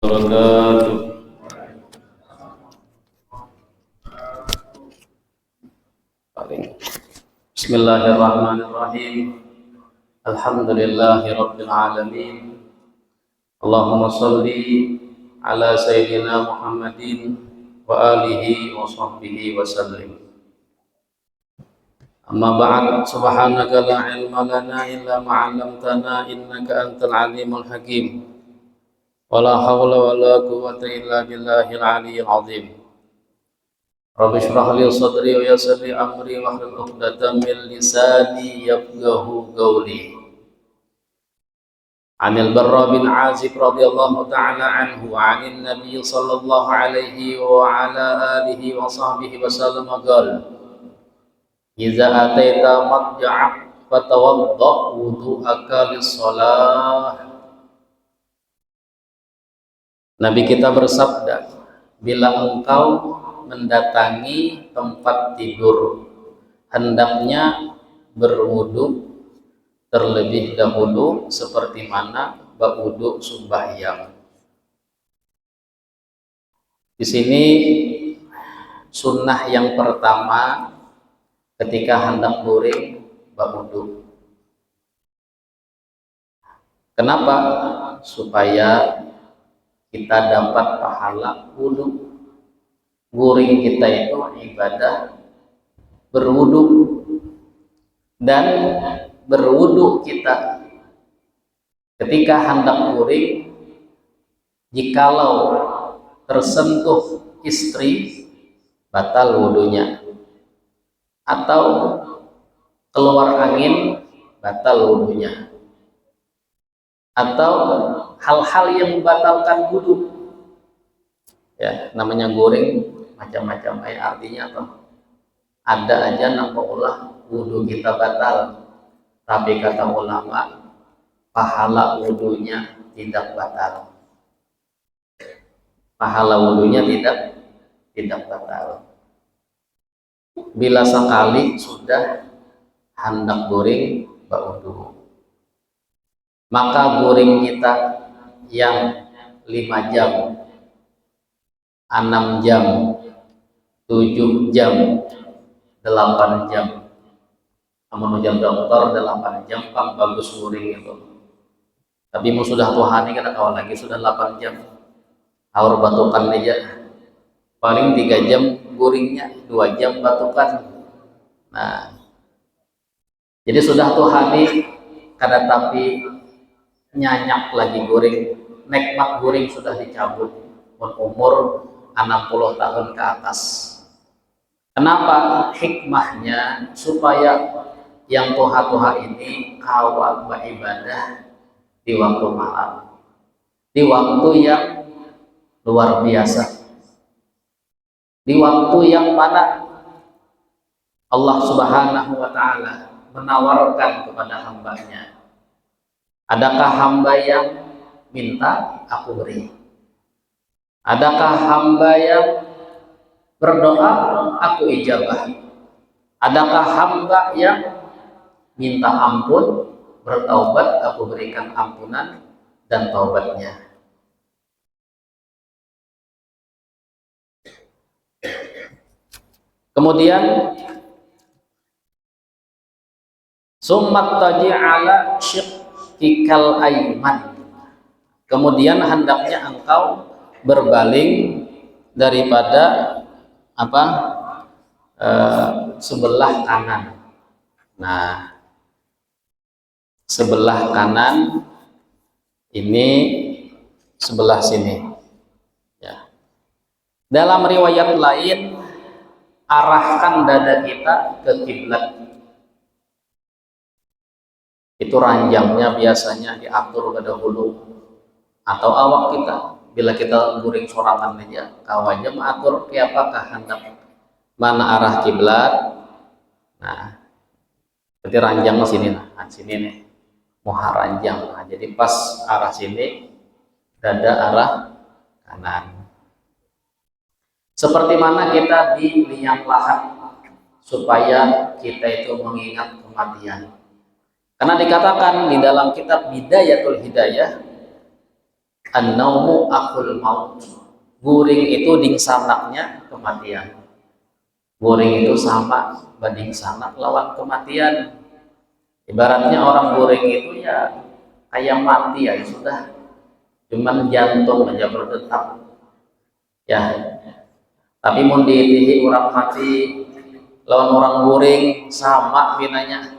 wabarakatuh. Bismillahirrahmanirrahim. Alhamdulillahi rabbil alamin. Allahumma shalli ala sayyidina Muhammadin wa alihi wa sahbihi wa sallim. Amma ba'd, subhanaka la ilma lana illa ma 'allamtana innaka antal alimul hakim. Wala hawla wala quwwata illa billahil aliyyil azim. Rabbi shrah li sadri wa yassir li amri wahlul 'uqdatam min lisani yafqahu qawli. Anil Barra bin Azib radhiyallahu ta'ala anhu 'anil Nabi sallallahu alaihi wa ala alihi wa sahbihi wa sallam qala: "Idza ataita madja'a fatawadda wudu'aka lis-shalah." Nabi kita bersabda, bila engkau mendatangi tempat tidur, hendaknya berwudu terlebih dahulu seperti mana berwudu sembahyang. Di sini sunnah yang pertama ketika hendak guring berwudu. Kenapa? Supaya kita dapat pahala wudu. Guring kita itu ibadah berwudu, dan berwudu kita ketika hendak guring, jikalau tersentuh istri batal wudunya, atau keluar angin batal wudunya, atau hal-hal yang membatalkan wudu. Ya, namanya guring macam-macam, artinya apa? Ada aja nampaklah wudu kita batal, tapi kata ulama pahala wudunya tidak batal. Pahala wudunya tidak batal. Bila sekali sudah hendak guring berwudu, maka guring kita yang 5 jam, 6 jam, 7 jam, 8 jam, namun jam dokter 8 jam kan bagus guring itu. Tapi mau sudah Tuhan ini kata kawan lagi sudah 8 jam haur batukan aja, paling 3 jam guringnya, 2 jam batukan. Nah, jadi sudah Tuhan ini kada tapi nyanyak lagi guring, nikmat guring sudah dicabut umur 60 tahun ke atas. Kenapa? Hikmahnya supaya yang toha-toha ini kawal beribadah di waktu malam, di waktu yang luar biasa, di waktu yang mana Allah Subhanahu wa ta'ala menawarkan kepada hambanya, adakah hamba yang minta aku beri? Adakah hamba yang berdoa aku ijabah? Adakah hamba yang minta ampun, bertaubat, aku berikan ampunan dan taubatnya? Kemudian summat taji'ala syiqqikal ayman, kemudian hendaknya engkau berbaling daripada sebelah kanan. Nah, sebelah kanan ini sebelah sini ya. Dalam riwayat lain, arahkan dada kita ke kiblat. Itu ranjangnya biasanya diatur ke dahulu, atau awak kita bila kita guring sorangan aja kawaja mengatur ke apakah hendak mana arah kiblat. Nah, berarti ranjang ke sini, nah sini nih moha ranjang. Nah, jadi pas arah sini, dada arah kanan. Seperti mana kita di liang lahat supaya kita itu mengingat kematian. Karena dikatakan di dalam kitab Bidayatul Hidayah, An-naumu akul maut. Guring itu dingsanaknya kematian. Guring itu sama banding sanak lawan kematian. Ibaratnya orang guring itu ya kayak mati ya sudah, cuman jantung aja berdetak ya. Tapi mun diitihi orang mati lawan orang guring sama binanya,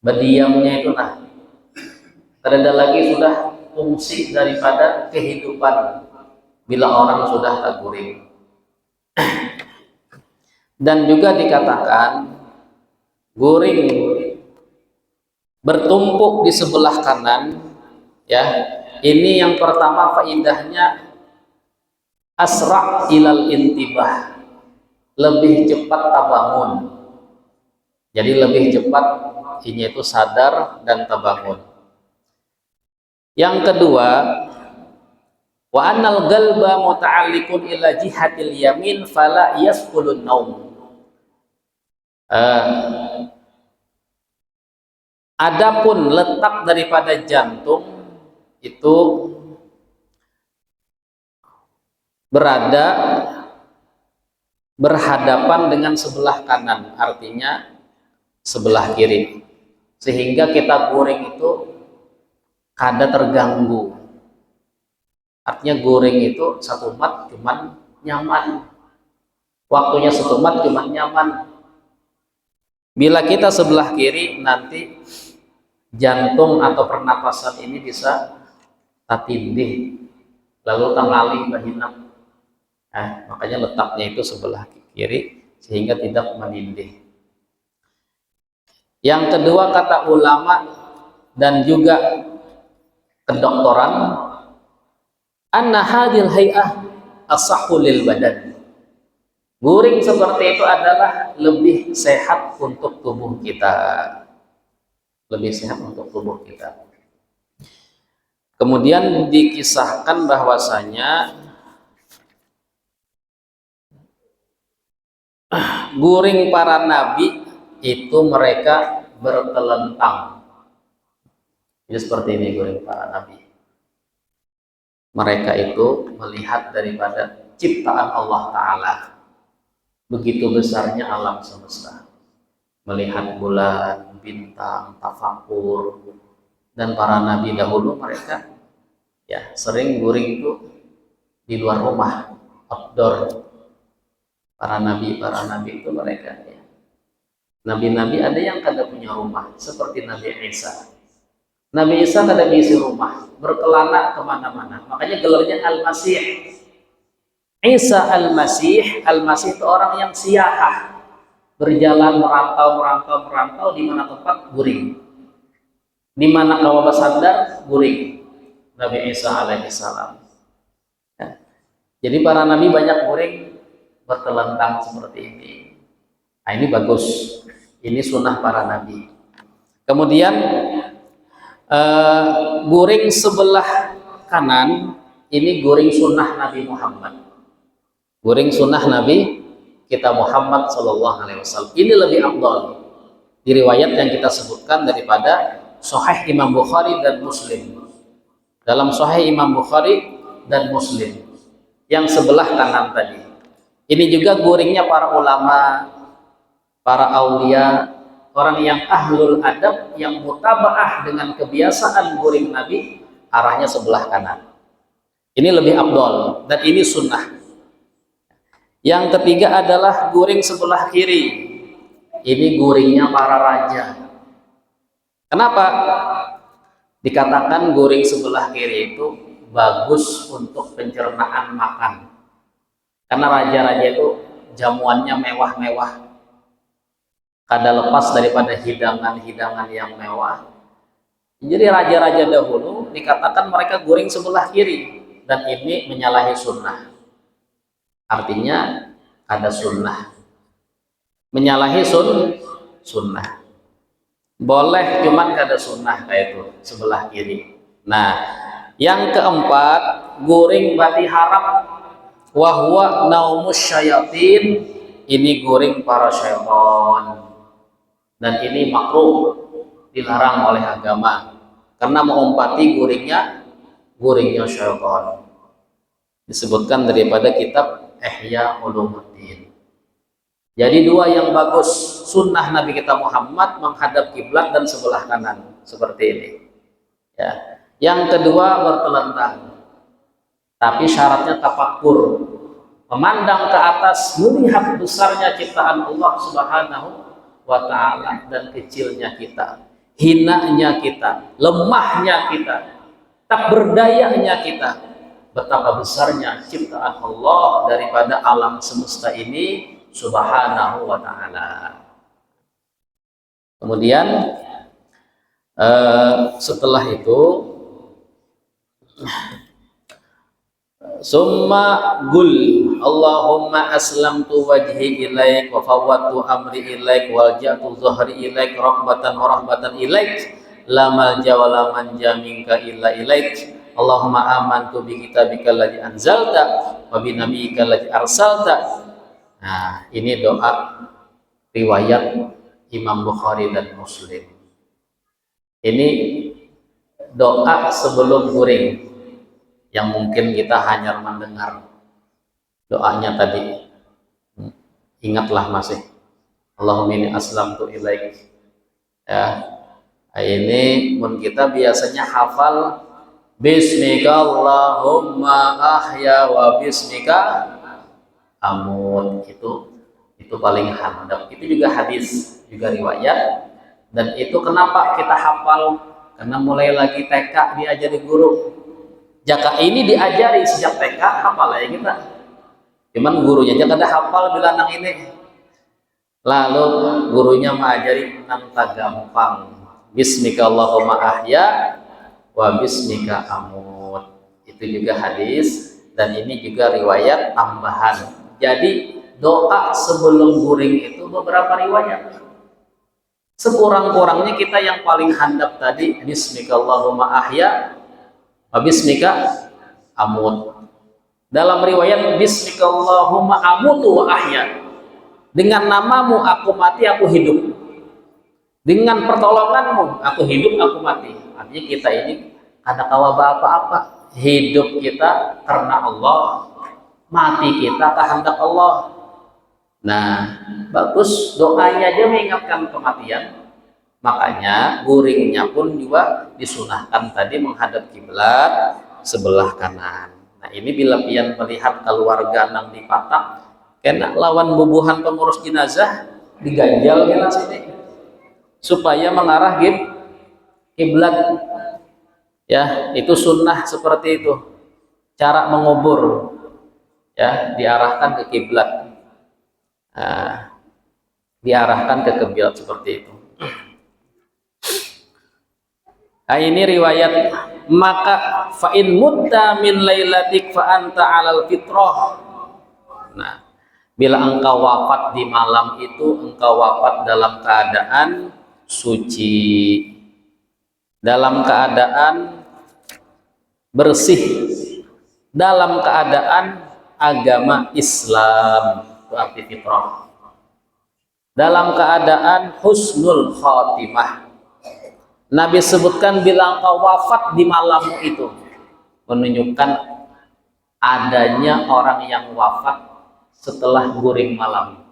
berdiamnya itu nah terada lagi sudah fungsi daripada kehidupan bila orang sudah tak guring. Dan juga dikatakan guring bertumpuk di sebelah kanan ya. Ini yang pertama faidahnya asra' ilal intibah, lebih cepat tabangun. Jadi lebih cepat ini itu sadar dan tabangun. Yang kedua, wa annal qalba muta'alliqun ila jihatil yamin fala yasqulun naum. Adapun letak daripada jantung itu berada berhadapan dengan sebelah kanan, artinya sebelah kiri, sehingga kita goreng itu kada terganggu. Artinya goreng itu satu mat cuman nyaman, waktunya satu mat cuman nyaman. Bila kita sebelah kiri, nanti jantung atau pernapasan ini bisa tatindih, lalu tangali bahinap. Nah, makanya letaknya itu sebelah kiri sehingga tidak menindih. Yang kedua kata ulama dan juga kedokteran, anna hadhil hay'ah asahhu lil badan. Guring seperti itu adalah lebih sehat untuk tubuh kita. Lebih sehat untuk tubuh kita. Kemudian dikisahkan bahwasanya guring para nabi itu mereka bertelentang. Jadi seperti ini guring para nabi. Mereka itu melihat daripada ciptaan Allah Ta'ala. Begitu besarnya alam semesta, melihat bulan, bintang, tafakur. Dan para nabi dahulu mereka ya sering guring itu di luar rumah, outdoor. Para nabi itu mereka ya. Nabi-nabi ada yang kada punya rumah, seperti Nabi Isa. Nabi Isa kada bisa rumah, berkelana kemana-mana. Makanya gelarnya Al-Masih. Isa Al-Masih itu orang yang siyahah, berjalan merantau di mana tempat guring, di mana kawa bersandar guring. Nabi Isa alaihi salam ya. Jadi para nabi banyak guring bertelentang seperti ini. Nah, ini bagus, ini sunnah para nabi. Kemudian guring sebelah kanan ini guring sunnah Nabi Muhammad. Guring sunnah Nabi kita Muhammad Sallallahu Alaihi Wasallam. Ini lebih afdal di riwayat yang kita sebutkan daripada Sahih Imam Bukhari dan Muslim. Dalam Sahih Imam Bukhari dan Muslim yang sebelah kanan tadi. Ini juga guringnya para ulama, para aulia, orang yang ahlul adab, yang mutabaah dengan kebiasaan guring Nabi, arahnya sebelah kanan. Ini lebih afdal dan ini sunnah. Yang ketiga adalah guring sebelah kiri. Ini guringnya para raja. Kenapa? Dikatakan guring sebelah kiri itu bagus untuk pencernaan makan. Karena raja-raja itu jamuannya mewah-mewah. Kada lepas daripada hidangan-hidangan yang mewah. Jadi raja-raja dahulu dikatakan mereka guring sebelah kiri. Dan ini menyalahi sunnah. Artinya ada sunnah, menyalahi sunnah. Boleh cuman kada sunnah kayak itu sebelah kiri. Nah, yang keempat guring bati harap, wahwa naumus syayatin, ini guring para syaitan. Dan ini makruh, dilarang oleh agama karena mengumpati guringnya guringnya syaitan. Disebutkan daripada kitab Ihya Ulumuddin. Jadi dua yang bagus, sunnah Nabi kita Muhammad menghadap kiblat dan sebelah kanan seperti ini. Ya. Yang kedua bertelentang, tapi syaratnya tafakur, memandang ke atas, melihat besarnya ciptaan Allah Subhanahu wa Ta'ala dan kecilnya kita, hinanya kita, lemahnya kita, tak berdayanya kita, betapa besarnya ciptaan Allah daripada alam semesta ini Subhanahu wa Ta'ala. Kemudian setelah itu summa gul Allahumma aslamtu wajhi ilaik wa fawwadtu amri ilaik wal ja'tu dhahri ilaik rahmatan wa rahmatan ilaik la malja wa la manja minka illa ilaik Allahumma amantu bi kitabika alladzi anzalta wa bi nabiyyika alladzi arsalta. Nah, ini doa riwayat Imam Bukhari dan Muslim. Ini doa sebelum guring yang mungkin kita hanya mendengar doanya tadi. Ingatlah masih Allahumma inni aslamtu ilaik. Ya. Ini pun kita biasanya hafal bismika Allahumma ahya wa bismika amut. Itu paling handap. Itu juga hadis, juga riwayat. Dan itu kenapa kita hafal? Karena mulai lagi TK diajari guru. Jaka ini diajari sejak TK, hafal ya kita. Cuman gurunya aja kada hafal bilanang ini. Lalu gurunya mengajari nanta gampang. Bismika Allahumma ahya wa bismika amut. Itu juga hadis dan ini juga riwayat tambahan. Jadi doa sebelum guring itu beberapa riwayat. Sekurang-kurangnya kita yang paling handap tadi bismika Allahumma ahya wa bismika amut. Dalam riwayat bismika Allahumma amutu wa ahya. Dengan namamu aku mati, aku hidup. Dengan pertolonganmu aku hidup, aku mati. Artinya kita ini kada kawa apa-apa. Hidup kita karena Allah, mati kita kehendak Allah. Nah, bagus doanya aja mengingatkan kematian. Makanya guringnya pun juga disunahkan tadi menghadap kiblat sebelah kanan. Nah, ini bila pian melihat keluarga nang dipatak, kena lawan bubuhan pengurus jenazah diganjal kena sini supaya mengarah kiblat. Ya, itu sunnah seperti itu. Cara mengubur ya diarahkan ke kiblat. Nah, diarahkan ke kiblat seperti itu. Nah, ini riwayat maka fa in mutta min lailatik fa anta 'alal fitrah. Nah, bila engkau wafat di malam itu, engkau wafat dalam keadaan suci, dalam keadaan bersih, dalam keadaan agama Islam, itu arti fitrah. Dalam keadaan husnul khatimah. Nabi sebutkan bila engkau wafat di malammu itu, menunjukkan adanya orang yang wafat setelah guring malam.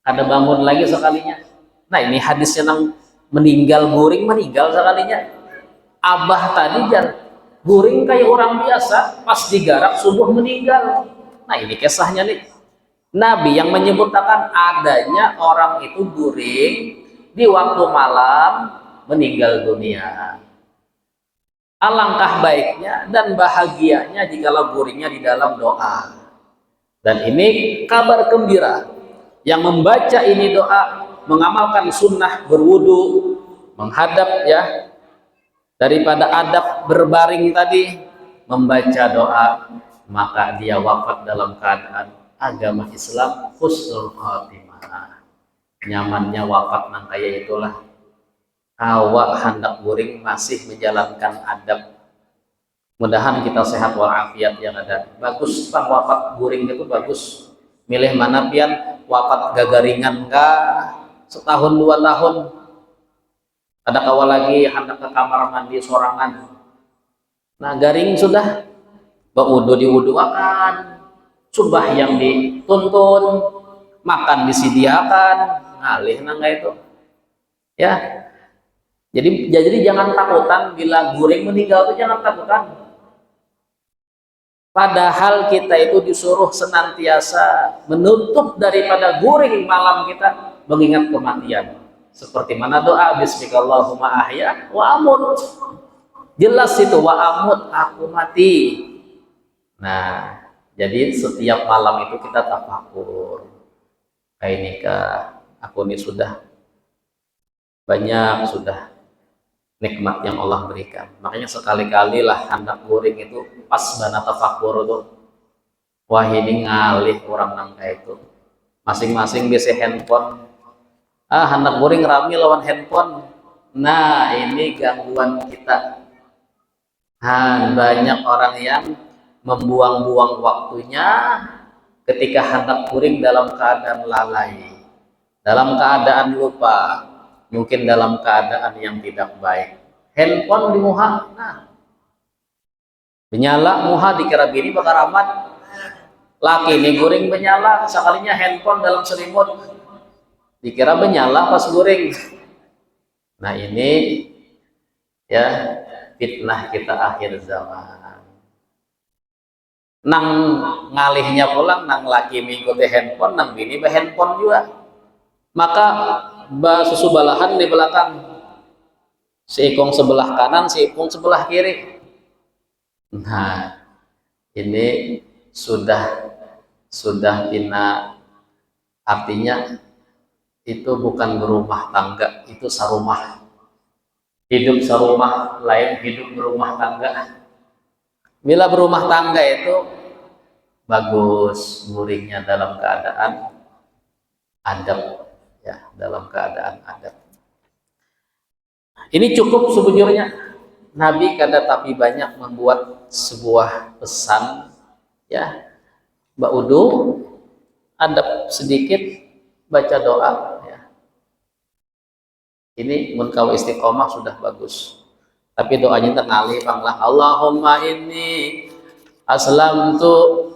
Ada bangun lagi sekalinya. Nah, ini hadisnya yang meninggal guring, meninggal sekalinya. Abah tadi jangan guring kayak orang biasa, pas digarap subuh meninggal. Nah, ini kisahnya nih. Nabi yang menyebutkan adanya orang itu guring di waktu malam meninggal dunia. Alangkah baiknya dan bahagianya jikalau guringnya di dalam doa. Dan ini kabar gembira. Yang membaca ini doa, mengamalkan sunnah berwudu, menghadap ya, daripada adab berbaring tadi, membaca doa, maka dia wafat dalam keadaan agama Islam husnul khatimah. Nyamannya wafat nang kaya itulah. Awak hendak guring masih menjalankan adab. Mudahan kita sehat walafiat yang ada. Bagus pak wafat guring itu bagus. Milih mana pian wafat gagaringan kah? Setahun 2 tahun. Ada kawal lagi hendak ke kamar mandi sorangan. Nah, garing sudah, baudu diwuduakan, subah yang dituntun, makan disediakan, ngalih nangga itu. Ya, jadi jangan takutan bila guring meninggal itu jangan takutan. Padahal kita itu disuruh senantiasa menutup daripada guring malam kita mengingat kematian. Seperti mana doa Bismillahirrahmanirrahim ahya wa amut. Jelas itu wa amut, aku mati. Nah, jadi setiap malam itu kita tafakur. Kayak nikah, aku ini sudah banyak sudah nikmat yang Allah berikan. Makanya sekali-kali lah hendak guring itu pas bana tafakur tuh. Wah ini ngalih orang nangka itu. Masing-masing bisa handphone. Hendak guring rame lawan handphone. Nah ini gangguan kita. Banyak orang yang membuang-buang waktunya ketika hendak guring dalam keadaan lalai, dalam keadaan lupa, mungkin dalam keadaan yang tidak baik. Handphone di muha, nah menyala muha dikira bini bakar amat, laki ini guring menyala, sekalinya handphone dalam selimut dikira menyala pas guring. Nah ini ya fitnah kita akhir zaman. Nang ngalihnya pulang, nang laki mengikuti handphone, nang bini handphone juga. Maka susu balahan di belakang, si ikung sebelah kanan, si ikung sebelah kiri. Nah, ini sudah bina, artinya itu bukan berumah tangga, itu sarumah. Hidup sarumah lain hidup berumah tangga. Bila berumah tangga itu bagus guringnya dalam keadaan adab, ya dalam keadaan adab. Ini cukup sebujurnya. Nabi kada tapi banyak membuat sebuah pesan, ya baudu adab sedikit, baca doa. Ya. Ini mun kalau istiqomah sudah bagus. Tapi doanya tengali panglah Allahumma inni aslamtu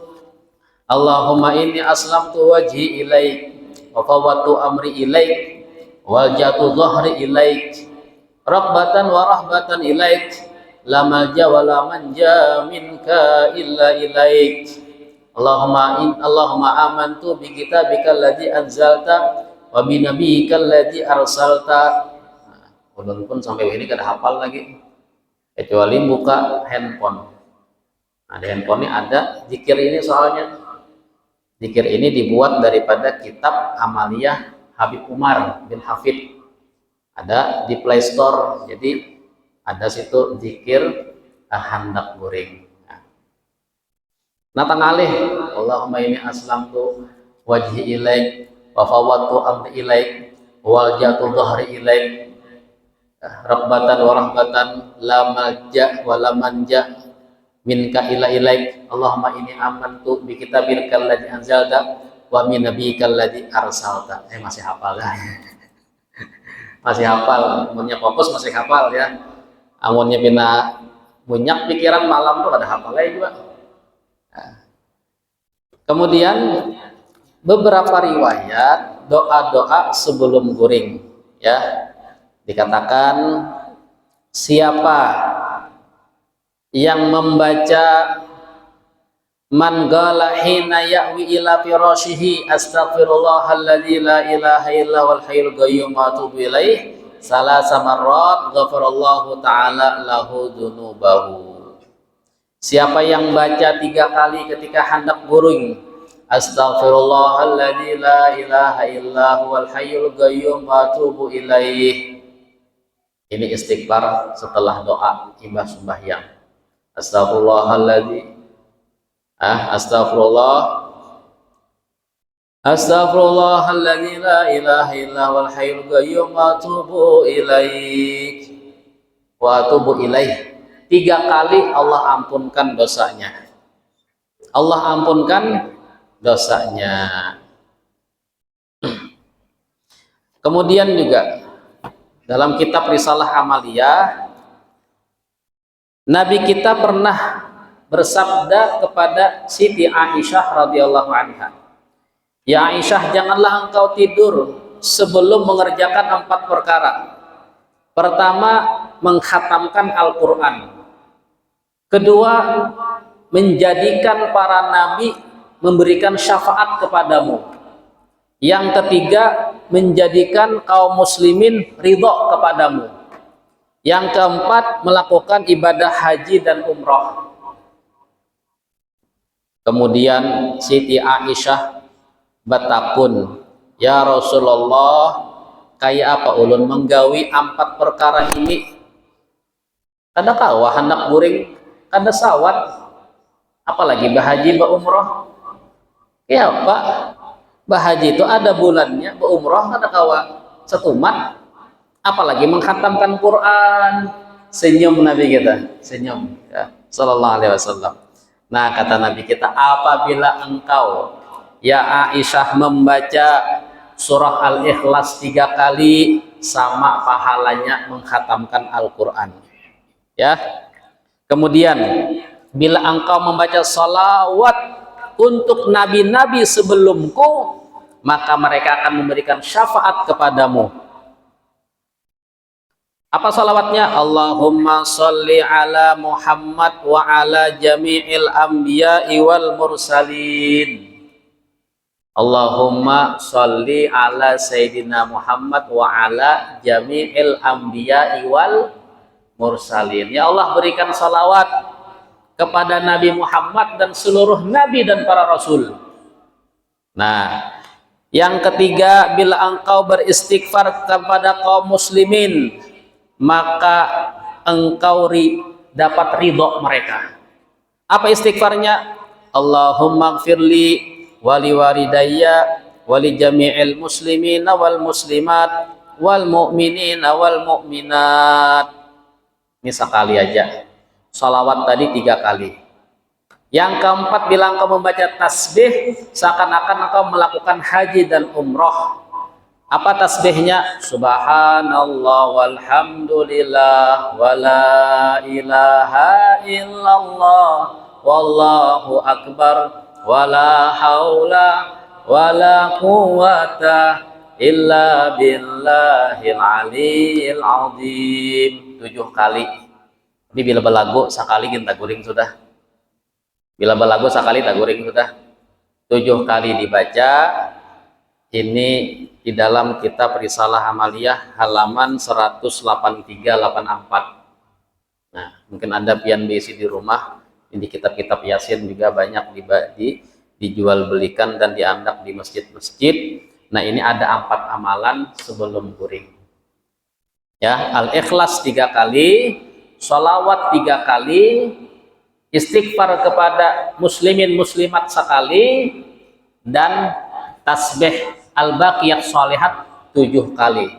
wajhi ilaik wa fawwatu amri ilaik wal jatu dhahri ilaik rabbatan wa rahbatan ilaik la malja wa la manja minka illa ilaik Allahumma amantu bi kitabika alladzi anzalta wa bi nabiyyika alladzi arsalta. Walaupun sampai ini kada hafal lagi kecuali buka handphone. Nah, di handphone ini ada zikir ini, soalnya zikir ini dibuat daripada kitab Amaliyah Habib Umar bin Hafid, ada di Play Store. Jadi ada situ zikir hendak guring. Nah tangalih Allahumma ini aslamtu wajhi ilaik wa fawwatu amri ilaik wal jatu dhahri ilaik rabbatan wa rahbatan la malja wa la manja minka ila ilaik Allahumma inni amantu bi kitabika alladzi anzalta wa min nabiyyika alladzi arsalta. Masih hafal kan? Masih hafal, amunnya fokus masih hafal ya. Amunnya pina bunyak pikiran malam tuh ada hafal juga. Nah. Kemudian beberapa riwayat doa-doa sebelum guring, ya. Dikatakan siapa yang membaca man qala hina ya'wi ila firashihi astaghfirullahalladzi la ilaha illa wal hayyul qayyum wa atubu ilaih salasa marrat ghafarallahu ta'ala lahu dzunubahu. Siapa yang baca 3 kali ketika hendak guring astaghfirullahalladzi la ilaha illa huwal hayyul qayyum wa atubu ilaih. Ini istighfar setelah doa imbah sembahyang. Astaghfirullahalladzi Astaghfirullahalladzi la ilaha illa huwal hayyul qayyum wa atubu ilaih. Wa atubu ilaih. 3 kali Allah ampunkan dosanya. Allah ampunkan dosanya. Kemudian juga dalam kitab Risalah Amaliyah Nabi kita pernah bersabda kepada Siti Aisyah radhiyallahu anha, "Ya Aisyah, janganlah engkau tidur sebelum mengerjakan 4 perkara. Pertama, mengkhatamkan Al-Quran. Kedua, menjadikan para nabi memberikan syafaat kepadamu. Yang ketiga, menjadikan kaum muslimin ridho kepadamu. Yang keempat, melakukan ibadah haji dan umroh." Kemudian Siti Aisyah batapun, "Ya Rasulullah, kayak apa ulun menggawi 4 perkara ini? Kada kawah hendak guring, kada sawat, apalagi bahaji ba umroh. Ya Pak, bahaji itu ada bulannya, ba umroh kada kawa setumat, apalagi mengkhatamkan Quran." Senyum Nabi kita, senyum ya, sallallahu alaihi wasallam. Nah, kata Nabi kita, apabila engkau ya Aisyah membaca surah Al-Ikhlas 3 kali, sama pahalanya mengkhatamkan Al-Quran. Ya. Kemudian, bila engkau membaca salawat untuk nabi-nabi sebelumku, maka mereka akan memberikan syafaat kepadamu. Apa salawatnya? Allahumma sholli ala Muhammad wa ala jami'il anbiya'i wal mursalin. Allahumma sholli ala Sayyidina Muhammad wa ala jami'il anbiya'i wal mursalin. Ya Allah, berikan salawat kepada Nabi Muhammad dan seluruh nabi dan para rasul. Nah, yang ketiga, bila engkau beristighfar kepada kaum muslimin, maka engkau dapat ridho mereka. Apa istighfarnya? Allahumma gfirli wali walidayya wali jami'il muslimina wal muslimat wal mu'minina wal mu'minat. Ini sekali aja. Salawat tadi 3 kali. Yang keempat, bila engkau membaca tasbih, seakan-akan engkau melakukan haji dan umroh. Apa tasbihnya? Subhanallah walhamdulillah wala ilaha illallah wallahu akbar wala haula wala quwata illa billahil aliyil azim. 7 kali. Tapi bila belagu sekali kita guring sudah. Bila belagu sekali tak guring sudah. 7 kali dibaca. Ini di dalam kitab Risalah Amaliyah halaman 183-84. Nah, mungkin Anda pian besi di rumah. Ini kitab-kitab Yasin juga banyak dijual belikan dan diandak di masjid-masjid. Nah, ini ada 4 amalan sebelum guring. Ya, Al-Ikhlas 3 kali, sholawat 3 kali, istighfar kepada muslimin muslimat sekali, dan tasbih al-baqiyat sholihat 7 kali.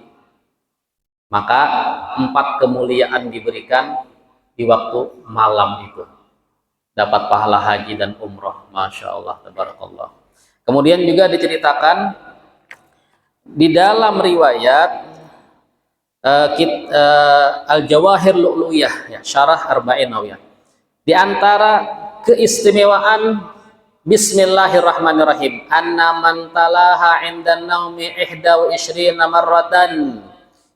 Maka 4 kemuliaan diberikan di waktu malam itu. Dapat pahala haji dan umroh. Masya Allah, tabarakallah. Kemudian juga diceritakan di dalam riwayat Al-Jawahir Lu'lu'iyah, ya, Syarah Arba'in Nawawiyah. Di antara keistimewaan Bismillahirrahmanirrahim, anna man talaha indan naumi 21 marratan.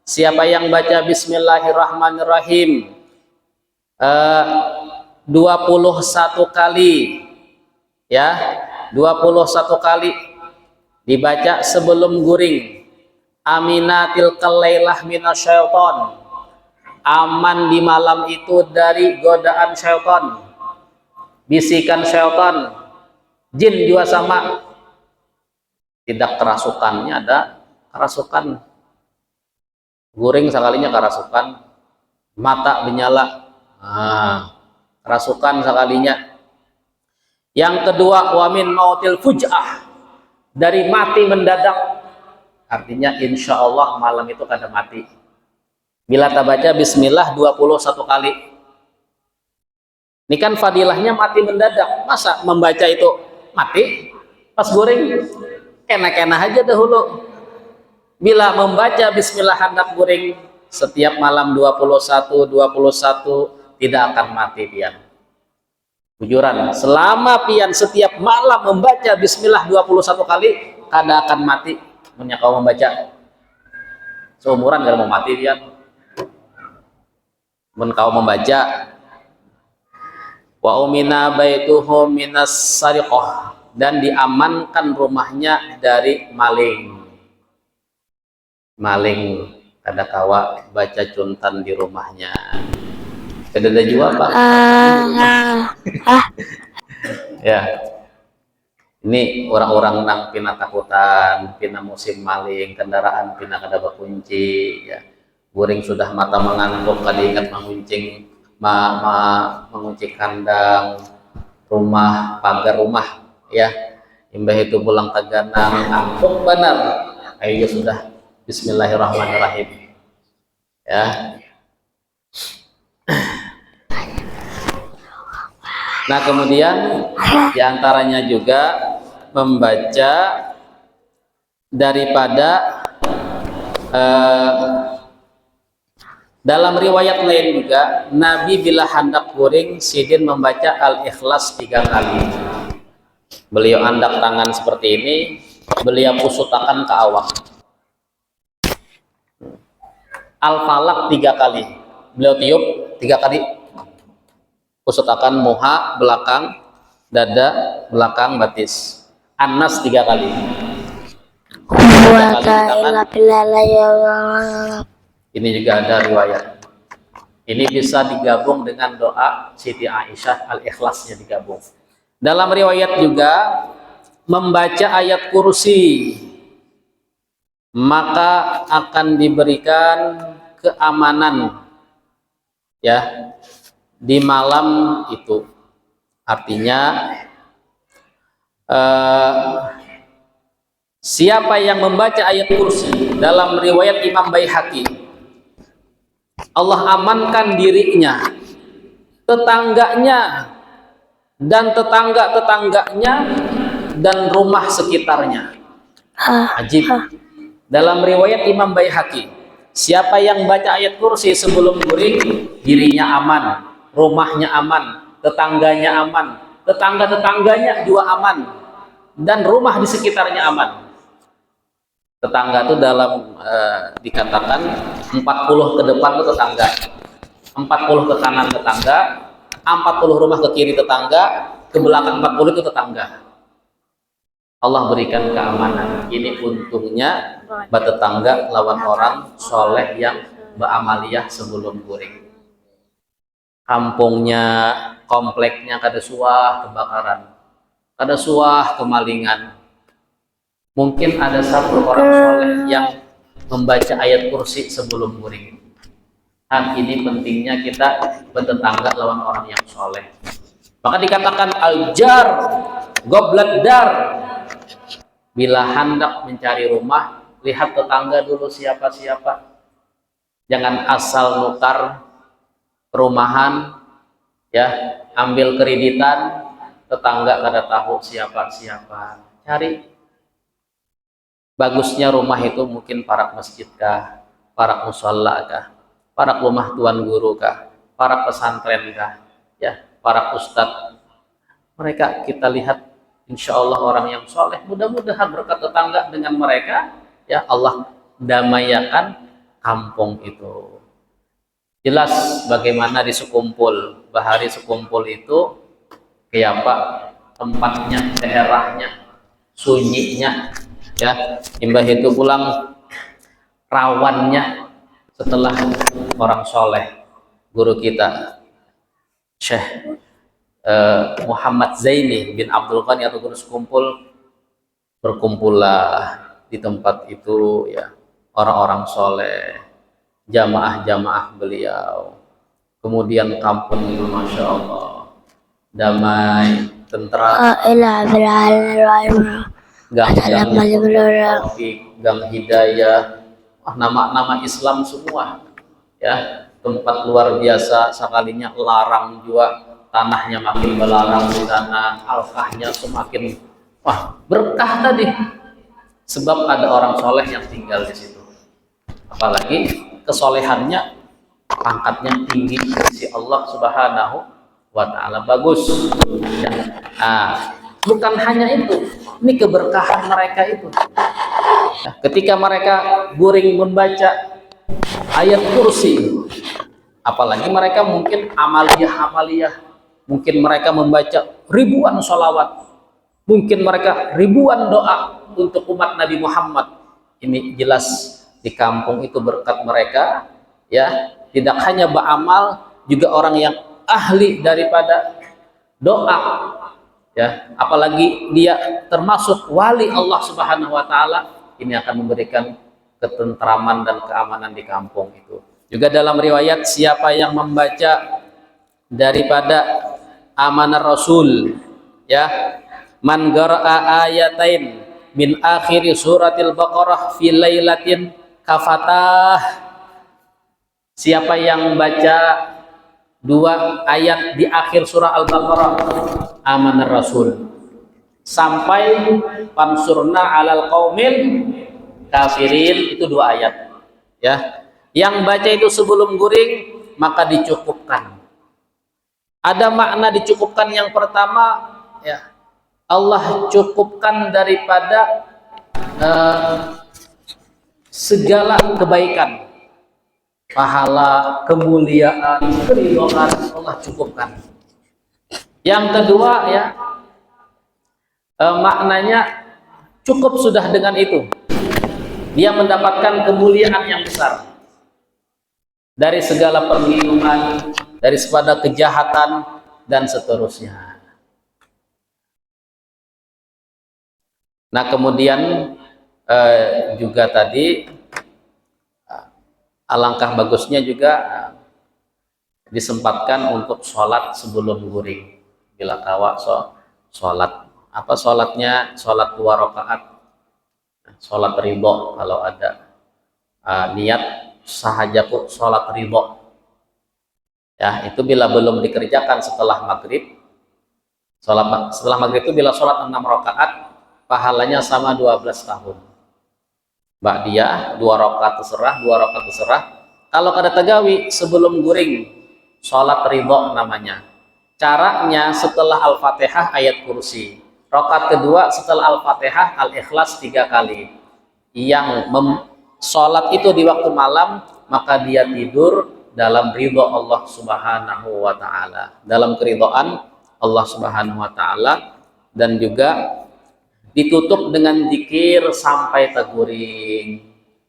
Siapa yang baca Bismillahirrahmanirrahim 21 kali, ya, 21 kali dibaca sebelum guring, aminatil kalailah minasyaiton, aman di malam itu dari godaan syaitan, bisikan syaitan, jin juga sama. Tidak kerasukannya, ada kerasukan. Guring sekalinya kerasukan, mata menyala, kerasukan sekalinya. Yang kedua, wamin mautil fuj'ah, dari mati mendadak. Artinya insya Allah malam itu kada mati. Bila kita baca bismillah 21 kali. Ini kan fadilahnya mati mendadak. Masa membaca itu mati? Pas guring, kena-kena aja dahulu. Bila membaca bismillah hendak guring setiap malam 21, 21, tidak akan mati pian. Bujuran, selama pian setiap malam membaca bismillah 21 kali, kada akan mati. Punya kau membaca seumuran kalau mau mati pian. Mun kau membaca wa umina baituhu minas sariqah, dan diamankan rumahnya dari maling. Maling kada kawa baca cuntan di rumahnya. Kada ada jua Pak. Ya. Ini orang-orang nang pina takutan, pina musim maling, kendaraan pina kada bakunci ya. Guring sudah mata mengantuk kada ingat menguncing mengunci kandang rumah, pagar rumah ya. Imbah itu pulang taganang antuk benar. Ayo sudah bismillahirrahmanirrahim ya. Nah kemudian diantaranya juga membaca daripada dalam riwayat lain juga Nabi bila hendak guring sidin membaca Al-Ikhlas 3 kali. Beliau andak tangan seperti ini, beliau pusutakan ke awak. Al-Falaq 3 kali, beliau tiup 3 kali, pusutakan muha belakang, dada belakang, batis. An-Nas 3 kali. 3 kali ini juga ada riwayat. Ini bisa digabung dengan doa Siti Aisyah, Al-Ikhlasnya digabung. Dalam riwayat juga membaca ayat kursi maka akan diberikan keamanan ya di malam itu. Artinya siapa yang membaca ayat kursi, dalam riwayat Imam Baihaqi, Allah amankan dirinya, tetangganya, dan tetangga-tetangganya, dan rumah sekitarnya. Ajib. Dalam riwayat Imam Baihaqi, siapa yang baca ayat kursi sebelum guring, dirinya aman, rumahnya aman, tetangganya aman, tetangga-tetangganya juga aman, dan rumah di sekitarnya aman. Tetangga itu dalam dikatakan 40 ke depan itu tetangga, 40 ke kanan tetangga, 40 rumah ke kiri tetangga, ke belakang 40 itu tetangga. Allah berikan keamanan. Ini untungnya bertetangga lawan orang soleh yang beramaliyah sebelum guring. Kampungnya, kompleknya kada suah kebakaran, kada suah kemalingan. Mungkin ada satu orang soleh yang membaca ayat kursi sebelum guring. Dan ini pentingnya kita bertetangga lawan orang yang soleh. Maka dikatakan al-jar goblat dar. Bila hendak mencari rumah, lihat tetangga dulu siapa-siapa. Jangan asal nukar perumahan, ya, ambil kreditan, tetangga kada tahu siapa-siapa. Cari. Bagusnya rumah itu mungkin parak masjid kah, parak musalla kah, parak rumah tuan guru kah, parak pesantren kah, ya, parak ustadz. Mereka kita lihat insya Allah orang yang soleh, mudah-mudahan berkat tetangga dengan mereka, ya Allah damayakan kampung itu. Jelas bagaimana di Sekumpul, Bahari Sekumpul itu kayak apa tempatnya, daerahnya, sunyinya, ya. Imbah itu pulang rawannya setelah orang soleh, guru kita Syekh Muhammad Zaini bin Abdul Ghani atau guru Sekumpul, berkumpullah di tempat itu ya orang-orang soleh, jamaah-jamaah beliau. Kemudian kampung itu masya Allah damai, tentram, gang Taufik, gang Hidayah, nama-nama Islam semua ya. Tempat luar biasa, sekalinya larang juga, tanahnya makin melarang di sana, alkahnya semakin berkah tadi, sebab ada orang soleh yang tinggal di situ. Apalagi kesolehannya pangkatnya tinggi di sisi Allah Subhanahu wa Ta'ala. Bagus ya. Bukan hanya itu, ini keberkahan mereka itu. Ketika mereka guring membaca ayat kursi, apalagi mereka mungkin amaliyah, mungkin mereka membaca ribuan sholawat, mungkin mereka ribuan doa untuk umat Nabi Muhammad. Ini jelas di kampung itu berkat mereka ya, tidak hanya beramal, juga orang yang ahli daripada doa ya, apalagi dia termasuk wali Allah Subhanahu wa Ta'ala. Ini akan memberikan ketentraman dan keamanan di kampung itu. Juga dalam riwayat, siapa yang membaca daripada amanah Rasul ya, man qara'a ayatain min akhiri suratil Baqarah fi lailatin kafatah, siapa yang baca 2 ayat di akhir surah Al-Baqarah amanah Rasul sampai pansurna alal qaumil kafirin, itu 2 ayat ya. Yang baca itu sebelum guring maka dicukupkan. Ada makna dicukupkan, yang pertama ya, Allah cukupkan daripada segala kebaikan, pahala, kemuliaan, keridhaan, Allah cukupkan. Yang kedua ya, maknanya cukup sudah dengan itu, dia mendapatkan kemuliaan yang besar dari segala perlindungan, dari sepada kejahatan dan seterusnya. Nah kemudian juga tadi alangkah bagusnya juga disempatkan untuk sholat sebelum guring. Bila kawa sholat apa sholatnya, sholat 2 rakaat, sholat ridho kalau ada niat sahajaku sholat ridho ya, itu bila belum dikerjakan setelah maghrib. Setelah maghrib itu bila sholat 6 rakaat pahalanya sama 12 tahun. Ba'diyah 2 rakaat terserah, 2 rakaat terserah. Kalau kada tegawi sebelum guring sholat ridho namanya. Caranya setelah Al-Fatihah ayat kursi, rakaat kedua setelah Al-Fatihah Al-Ikhlas 3 kali. Yang sholat itu di waktu malam, maka dia tidur dalam ridho Allah Subhanahu wa Ta'ala, dalam keridhaan Allah Subhanahu wa Ta'ala, dan juga ditutup dengan zikir sampai teguring,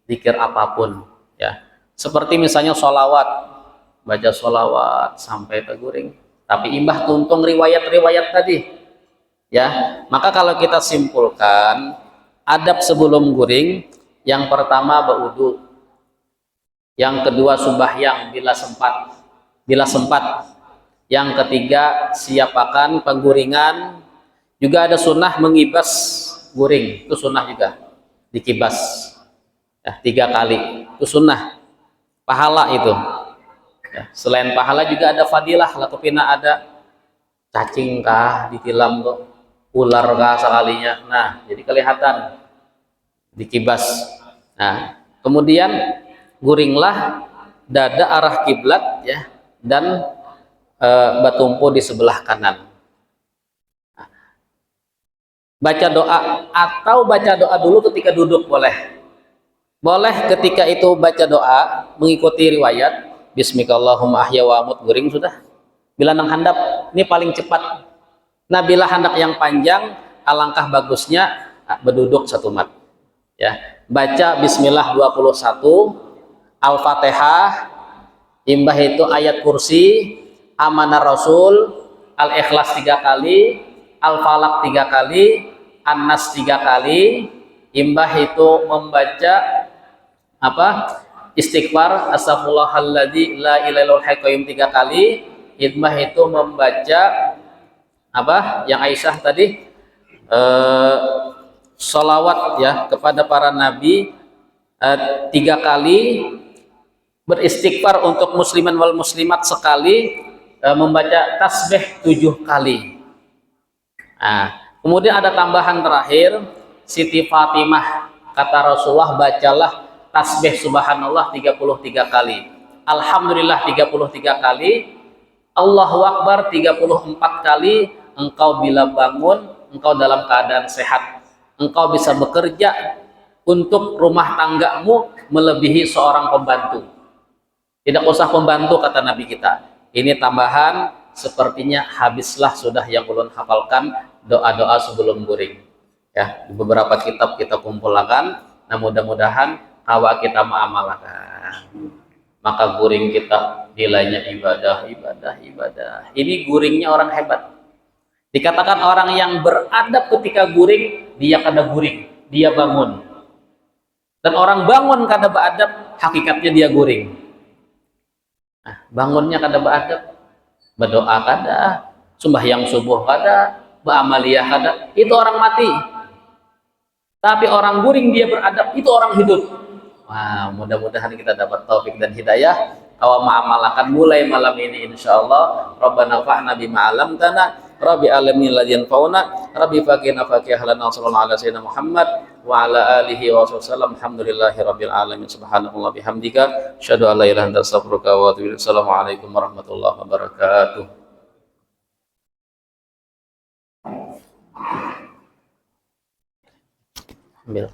zikir apapun ya, seperti misalnya sholawat, baca sholawat sampai teguring, tapi imbah tuntung riwayat-riwayat tadi ya. Maka kalau kita simpulkan adab sebelum guring, yang pertama berwudu, yang kedua sembahyang bila sempat, yang ketiga siapakan pengguringan. Juga ada sunnah mengibas guring, itu sunnah juga, dikibas ya, 3 kali, itu sunnah, pahala itu ya. Selain pahala juga ada fadilah, latupina ada cacing kah ditilam tuh, ular kah sekalinya, nah jadi kelihatan dikibas. Nah kemudian guringlah dada arah kiblat ya, dan batumpu di sebelah kanan. Baca doa, atau baca doa dulu ketika duduk boleh ketika itu baca doa mengikuti riwayat bismikallahumma ahya wa amut, guring sudah. Bila nang handap ini paling cepat. Nah bila handap yang panjang alangkah bagusnya berduduk 1 mat ya, baca bismillah 21, Al-Fatihah, imbah itu ayat kursi, amanah Rasul, Al-Ikhlas 3 kali, Al-Falaq 3 kali, An-Nas 3 kali, imbah itu membaca istighfar astaghfirullahalladzi la ilaha illal hayyul qayyum 3 kali, imbah itu membaca yang Aisyah tadi, sholawat ya kepada para nabi 3 kali, beristighfar untuk musliman wal muslimat sekali, membaca tasbih 7 kali. Nah, kemudian ada tambahan terakhir, Siti Fatimah kata Rasulullah, bacalah tasbih subhanallah 33 kali, Alhamdulillah 33 kali, Allahu Akbar 34 kali, engkau bila bangun, engkau dalam keadaan sehat, engkau bisa bekerja untuk rumah tanggamu melebihi seorang pembantu. Tidak usah pembantu kata Nabi kita. Ini tambahan, sepertinya habislah sudah yang ulun hafalkan doa-doa sebelum guring. Ya, di beberapa kitab kita kumpulkan, nah mudah-mudahan hawa kita mengamalkan. Maka guring kita nilainya ibadah. Ini guringnya orang hebat. Dikatakan orang yang beradab ketika guring, dia kada guring, dia bangun. Dan orang bangun kada beradab, hakikatnya dia guring. Nah, bangunnya kada beradab, berdoa kada, sembahyang subuh kada, beramaliyah kada, itu orang mati. Tapi orang guring dia beradab, itu orang hidup. Wah, mudah-mudahan kita dapat taufik dan hidayah awal ma'amalakan mulai malam ini insyaallah. Rabbana fa'na bima 'allamtana, rabbi alamin ladyan fauna, rabbi faqina faqihlan sallallahu ala sayyidina Muhammad wa ala alihi wa sallam. Alhamdulillahi rabbil alamin. Subhanallah bihamdika asyhadu an la ilaha illa anta astaghfiruka wa atubu ilaik. Assalamualaikum warahmatullahi wabarakatuh. Ambil.